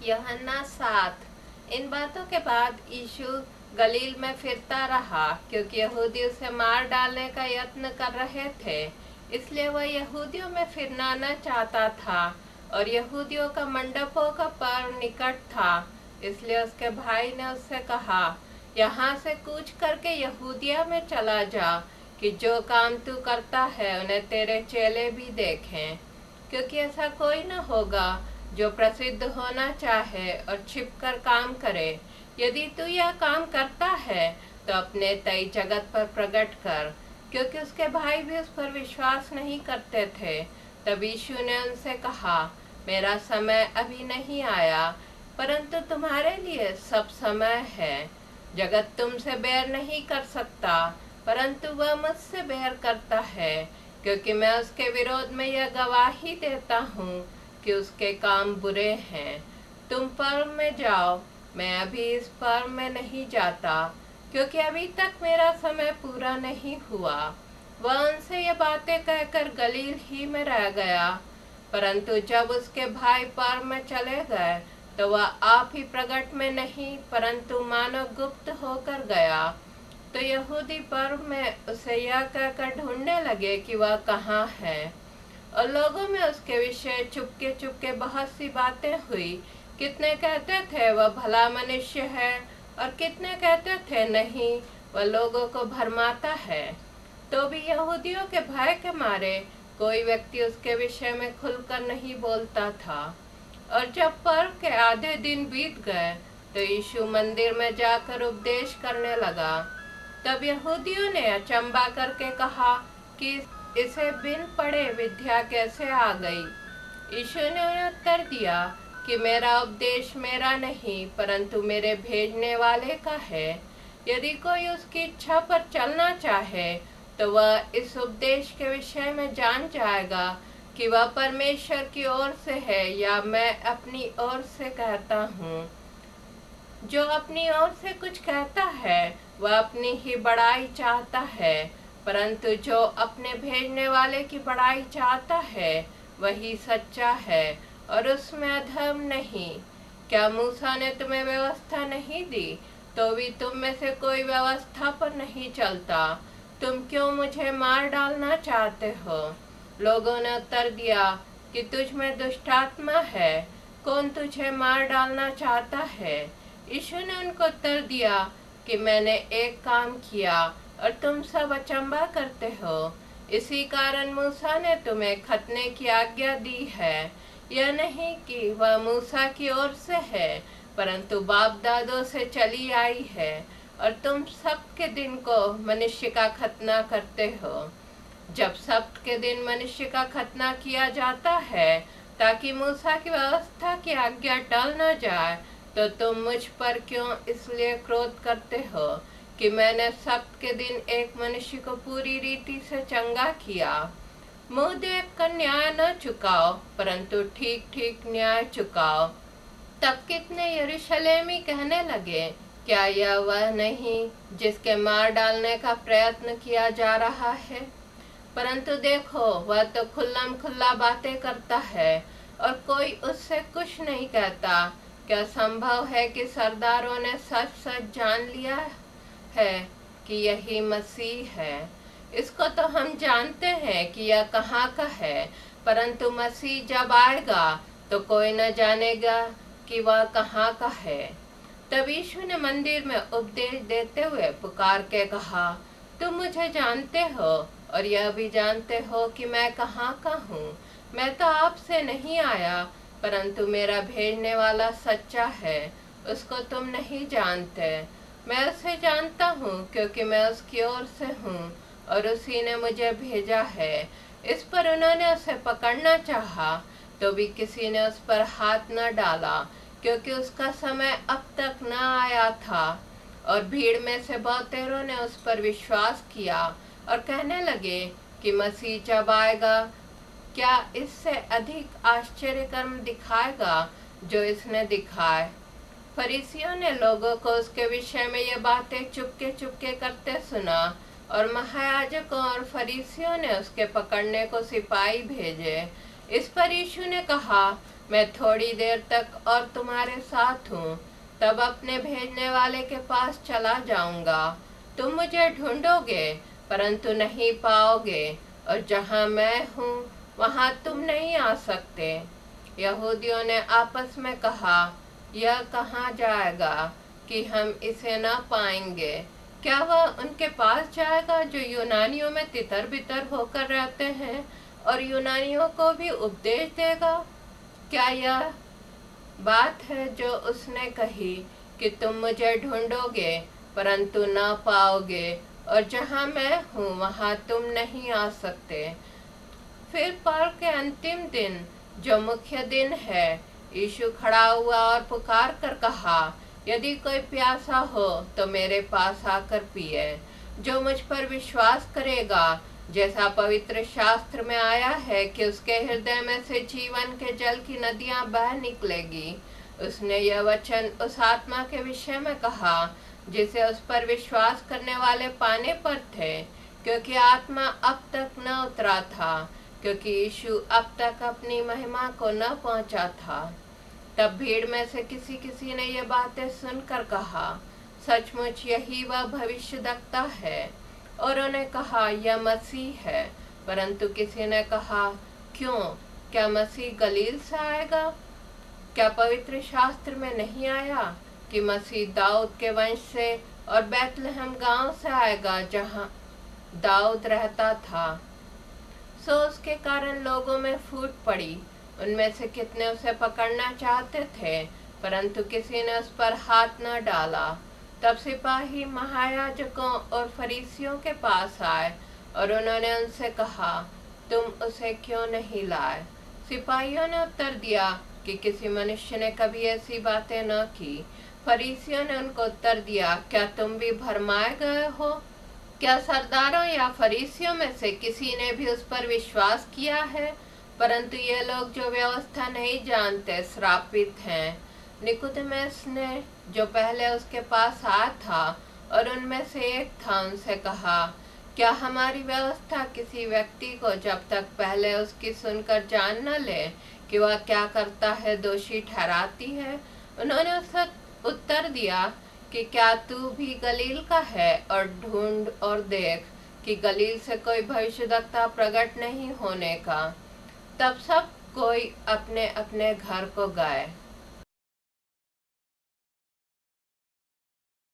यूहन्ना 7। इन बातों के बाद यीशु गलील में फिरता रहा, क्योंकि यहूदी उसे मार डालने का यत्न कर रहे थे। इसलिए वह यहूदियों में फिरना न चाहता था, और यहूदियों का मंडपों का पर्व निकट था। इसलिए उसके भाई ने उससे कहा, यहाँ से कूच करके यहूदिया में चला जा, कि जो काम तू करता है उन्हें तेरे चेले भी देखें। क्योंकि ऐसा कोई न होगा जो प्रसिद्ध होना चाहे और छिपकर काम करे। यदि तू यह काम करता है तो अपने तय जगत पर प्रकट कर। क्योंकि उसके भाई भी उस पर विश्वास नहीं करते थे। तब यीशु ने उनसे कहा, मेरा समय अभी नहीं आया, परंतु तुम्हारे लिए सब समय है। जगत तुमसे बैर नहीं कर सकता, परंतु वह मुझसे बैर करता है, क्योंकि मैं उसके विरोध में यह गवाही देता हूँ कि उसके काम बुरे हैं। तुम पर्व में जाओ, मैं अभी इस पर्व में नहीं जाता, क्योंकि अभी तक मेरा समय पूरा नहीं हुआ। वह उनसे ये बातें कहकर गलील ही में रह गया। परंतु जब उसके भाई पर्व में चले गए तो वह आप ही प्रकट में नहीं, परंतु मानो गुप्त होकर गया। तो यहूदी पर्व में उसे यह कहकर ढूंढने लगे कि वह कहाँ है। और लोगों में उसके विषय चुपके चुपके बहुत सी बातें हुई। कितने कहते थे वह भला मनुष्य है, और कितने कहते थे नहीं, वह लोगों को भरमाता है। तो भी यहूदियों के भय के मारे कोई व्यक्ति उसके विषय में खुलकर नहीं बोलता था। और जब पर्व के आधे दिन बीत गए तो यीशु मंदिर में जाकर उपदेश करने लगा। तब यहूदियों ने अचंबा करके कहा कि इसे बिन पढ़े विद्या कैसे आ गई। यीशु ने उन्हें उत्तर दिया कि मेरा उपदेश मेरा नहीं, परंतु मेरे भेजने वाले का है। यदि कोई उसकी इच्छा पर चलना चाहे तो वह इस उपदेश के विषय में जान जाएगा कि वह परमेश्वर की ओर से है या मैं अपनी ओर से कहता हूँ। जो अपनी ओर से कुछ कहता है वह अपनी ही बड़ाई चाहता है, परंतु जो अपने भेजने वाले की बड़ाई चाहता है वही सच्चा है, और उसमें अधर्म नहीं। क्या मूसा ने तुम्हें व्यवस्था नहीं दी, तो भी तुम में से कोई व्यवस्था पर नहीं चलता। तुम क्यों मुझे मार डालना चाहते हो? लोगों ने उत्तर दिया कि तुझ में दुष्टात्मा है, कौन तुझे मार डालना चाहता है? यीशु ने उनको उत्तर दिया कि मैंने एक काम किया और तुम सब अचंबा करते हो। इसी कारण मूसा ने तुम्हें खतने की आज्ञा दी है। यह नहीं कि वह मूसा की ओर से है, परंतु बाप दादों से चली आई है, और तुम सब्त के दिन को मनुष्य का खतना करते हो। जब सब्त के दिन मनुष्य का खतना किया जाता है ताकि मूसा की व्यवस्था की आज्ञा टल न जाए, तो तुम मुझ पर क्यों इसलिए क्रोध करते हो कि मैंने सब्त के दिन एक मनुष्य को पूरी रीति से चंगा किया। मुंह देख कर न्याय न चुकाओ, परंतु ठीक ठीक न्याय चुकाओ। तब कितने यरूशलेमी कहने लगे, क्या यह वह नहीं जिसके मार डालने का प्रयत्न किया जा रहा है? परंतु देखो, वह तो खुल्लम खुल्ला बातें करता है और कोई उससे कुछ नहीं कहता। क्या संभव है कि सरदारों ने सच सच जान लिया है कि यही मसीह है? इसको तो हम जानते हैं कि यह कहाँ का है, परंतु मसीह जब आएगा तो कोई न जानेगा कि वह कहाँ का है। तब यीशु ने मंदिर में उपदेश देते हुए पुकार के कहा, तुम मुझे जानते हो और यह भी जानते हो कि मैं कहाँ का हूँ। मैं तो आपसे नहीं आया, परंतु मेरा भेजने वाला सच्चा है, उसको तुम नहीं जानते। मैं उसे जानता हूँ क्योंकि मैं उसकी ओर से हूँ और उसी ने मुझे भेजा है। इस पर उन्होंने उसे पकड़ना चाहा, तो भी किसी ने उस पर हाथ न डाला, क्योंकि उसका समय अब तक न आया था। और भीड़ में से बहुतेरों ने उस पर विश्वास किया और कहने लगे कि मसीह जब आएगा क्या इससे अधिक आश्चर्य कर्म दिखाएगा जो इसने दिखाए। फरीसियों ने लोगों को उसके विषय में ये बातें चुपके चुपके करते सुना, और महायाजकों और फरीसियों ने उसके पकड़ने को सिपाही भेजे। इस पर यीशु ने कहा, मैं थोड़ी देर तक और तुम्हारे साथ हूँ, तब अपने भेजने वाले के पास चला जाऊंगा। तुम मुझे ढूंढोगे परंतु नहीं पाओगे, और जहाँ मैं हूँ वहाँ तुम नहीं आ सकते। यहूदियों ने आपस में कहा, यह कहाँ जाएगा कि हम इसे न पाएंगे? क्या वह उनके पास जाएगा जो यूनानियों में तितर बितर होकर रहते हैं, और यूनानियों को भी उपदेश देगा? क्या यह बात है जो उसने कही कि तुम मुझे ढूंढोगे परंतु न पाओगे, और जहाँ मैं हूँ वहाँ तुम नहीं आ सकते। फिर पर्व के अंतिम दिन, जो मुख्य दिन है, यीशु खड़ा हुआ और पुकार कर कहा, यदि कोई प्यासा हो तो मेरे पास आकर पिए। जो मुझ पर विश्वास करेगा, जैसा पवित्र शास्त्र में आया है कि उसके हृदय में से जीवन के जल की नदियां बह निकलेगी। उसने यह वचन उस आत्मा के विषय में कहा जिसे उस पर विश्वास करने वाले पाने पर थे, क्योंकि आत्मा अब तक न उतरा था, क्योंकि यीशु अब तक अपनी महिमा को न पहुंचा था। तब भीड़ में से किसी ने ये बातें सुनकर कहा, सचमुच यही वह भविष्यद्वक्ता है। और उन्हें कहा, यह मसीह है। परंतु किसी ने कहा, क्यों, क्या मसीह गलील से आएगा? क्या पवित्र शास्त्र में नहीं आया कि मसीह दाऊद के वंश से और बैतलहम गांव से आएगा जहां दाऊद रहता था? सो उसके कारण लोगों में फूट पड़ी। उनमें से कितने उसे पकड़ना चाहते थे, परंतु किसी ने उस पर हाथ न डाला। तब सिपाही महायाजकों और फरीसियों के पास आए और उन्होंने उनसे कहा, तुम उसे क्यों नहीं लाए? सिपाहियों ने उत्तर दिया कि किसी मनुष्य ने कभी ऐसी बातें न की। फरीसियों ने उनको उत्तर दिया, क्या तुम भी भरमाए गए हो? क्या सरदारों या फरीसियों में से किसी ने भी उस पर विश्वास किया है? परंतु ये लोग जो व्यवस्था नहीं जानते श्रापित हैं। निकुदेमुस ने, जो पहले उसके पास आया था और उनमें से एक था, उनसे कहा, क्या हमारी व्यवस्था किसी व्यक्ति को जब तक पहले उसकी सुनकर जान न ले कि वह क्या करता है दोषी ठहराती है? उन्होंने उसे उत्तर दिया कि क्या तू भी गलील का है, और ढूंढ और देख कि गलील से कोई भविष्यद्वक्ता प्रकट नहीं होने का। तब सब कोई अपने अपने घर को गए।